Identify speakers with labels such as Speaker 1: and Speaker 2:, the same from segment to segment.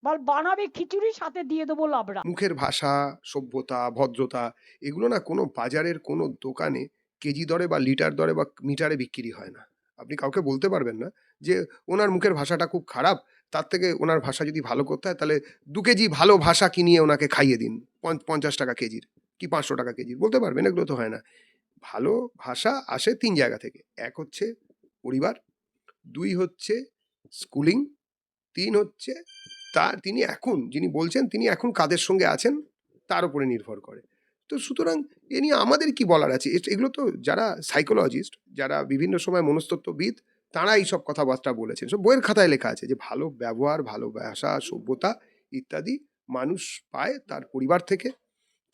Speaker 1: বল বানাবে খিচুড়ি, সাথে দিয়ে দেবো লাবড়া।
Speaker 2: মুখের ভাষা, সভ্যতা, ভদ্রতা এগুলো না কোনো বাজারের কোনো দোকানে কেজি দরে বা লিটার দরে বা মিটারে বিক্রি হয় না। আপনি কাউকে বলতে পারবেন না যে ওনার মুখের ভাষাটা খুব খারাপ, তার থেকে ওনার ভাষা যদি ভালো করতে হয় তাহলে ২ কেজি ভালো ভাষা কিনিয়ে ওনাকে খাইয়ে দিন। ৳৫০ কেজির কি ৳৫০০ কেজির। বলতে পারবেন, এগুলো তো হয় না। ভালো ভাষা আসে ৩ জায়গা থেকে। ১ হচ্ছে পরিবার, ২ হচ্ছে স্কুলিং, ৩ হচ্ছে তিনি এখন যিনি বলছেন তিনি এখন কাদের সঙ্গে আছেন তার উপরে নির্ভর করে। তো সুতরাং এ নিয়ে আমাদের কি বলার আছে? এগুলো তো যারা সাইকোলজিস্ট, যারা বিভিন্ন সময় মনস্তত্ত্ববিদ, তারা এইসব কথাবার্তা বলেছেন। সব বইয়ের খাতায় লেখা আছে যে ভালো ব্যবহার, ভালো ভাষা, সভ্যতা ইত্যাদি মানুষ পায় তার পরিবার থেকে,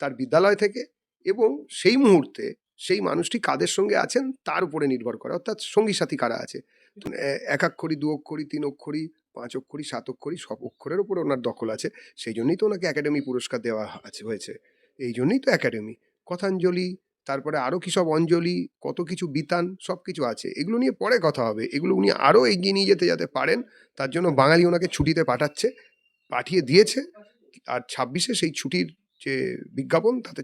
Speaker 2: তার বিদ্যালয় থেকে, এবং সেই মুহূর্তে সেই মানুষটি কাদের সঙ্গে আছেন তার উপরে নির্ভর করে। অর্থাৎ সঙ্গী সাথী কারা আছে। তো ১ অক্ষরী, ২ অক্ষরী, ৩ অক্ষরী, ৫ অক্ষরী, ৭ অক্ষরী সব অক্ষরের উপরে ওনার দখল আছে। সেইজন্যই তো ওনাকে একাডেমি পুরস্কার দেওয়া হয়েছে। এইজন্যই তো একাডেমি। কথাঞ্জলি, তারপরে আরো কি সব অঞ্জলি, কত কিছু বিতান সবকিছু আছে। এগুলো নিয়ে পরে কথা হবে। এগুলো উনি আরো এগিয়ে নিয়ে যেতে যাতে পারেন, তার জন্য বাঙালি ওনাকে ছুটিতে পাঠাচ্ছে, পাঠিয়ে দিয়েছে। আর ২৬ সেই ছুটির যে বিজ্ঞাপন তাতে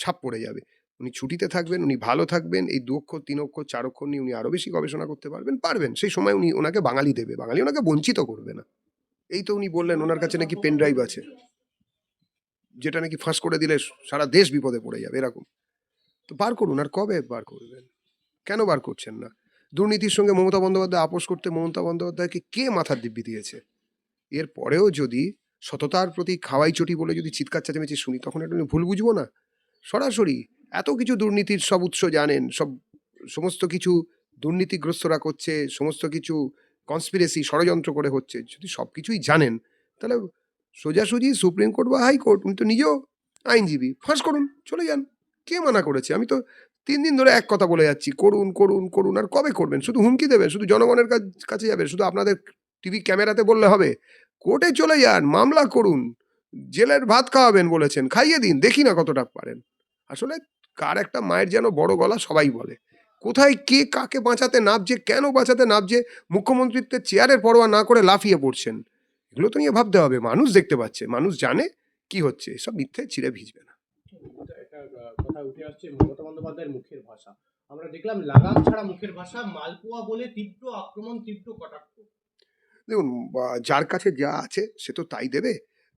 Speaker 2: ছাপ পড়ে যাবে। উনি ছুটিতে থাকবেন, উনি ভালো থাকবেন। এই ২ অক্ষর, ৩ অক্ষর, ৪ অক্ষর নিয়ে উনি আরো বেশি গবেষণা করতে পারবেন। পারবেন। সেই সময় ওনাকে বাঙালি দেবে। বাঙালি ওনাকে বঞ্চিত করবে না। এই তো উনি বললেন উনার কাছে নাকি পেন ড্রাইভ আছে। যেটা নাকি ফাঁস করে দিলে সারা দেশ বিপদে পড়ে যাবে এরকম। তো বার করুন, আর কবে বার করবেন? কেন বার করছেন না? দুর্নীতির সঙ্গে মমতা বন্দ্যোপাধ্যায় আপোস করতে মমতা বন্দ্যোপাধ্যায়কে কে মাথার দিব্যি দিয়েছে? এর পরেও যদি সততার প্রতি খাওয়াই চটি বলে যদি চিৎকার চেঁচামেচি শুনি, তখন এটা আমি ভুল বুঝবো না? সরাসরি এত কিছু দুর্নীতির সব উৎস জানেন, সমস্ত কিছু দুর্নীতিগ্রস্তরা করছে, সমস্ত কিছু কনস্পিরেসি ষড়যন্ত্র করে হচ্ছে। যদি সবকিছুই জানেন, তাহলে সোজাসুজি সুপ্রিম কোর্ট বা হাইকোর্ট, উনি তো নিজেও আইনজীবী, ফাঁস করুন, চলে যান। কে মানা করেছে? আমি তো ৩ দিন ধরে এক কথা বলে যাচ্ছি, করুন, করুন, করুন। আর কবে করবেন? শুধু হুমকি দেবেন? শুধু জনগণের কাছে যাবেন? শুধু আপনাদের টিভি ক্যামেরাতে বললে হবে? কোর্টে চলে যান, মামলা করুন। জেলের ভাত খাওয়াবেন বলেছেন, খাইয়ে দিন, দেখি না কতটা পারেন। আসলে কার একটা মায়ের যেন বড় গলা সবাই বলে। কোথায় কে কাকে বাঁচাতে নাবছে, কেন বাঁচাতে নাবছে, মুখ্যমন্ত্রীত্বের চেয়ারের পরোয়া না করে লাফিয়ে পড়ছেন। এগুলো তো নিয়ে ভাবতে হবে। মানুষ দেখতে পাচ্ছে, মানুষ জানে কি হচ্ছে। এসব মিথ্যে চিঁড়ে ভিজবে না।
Speaker 3: একটা কথা উঠে আসছে মমতা বন্দ্যোপাধ্যায়ের মুখের ভাষা। আমরা দেখলাম লাগাম ছাড়া মুখের ভাষা, মালপোয়া বলে তীব্র আক্রমণ, তীব্র কটাক্ষ।
Speaker 2: দেখুন, যার কাছে যা আছে সে তো তাই দেবে।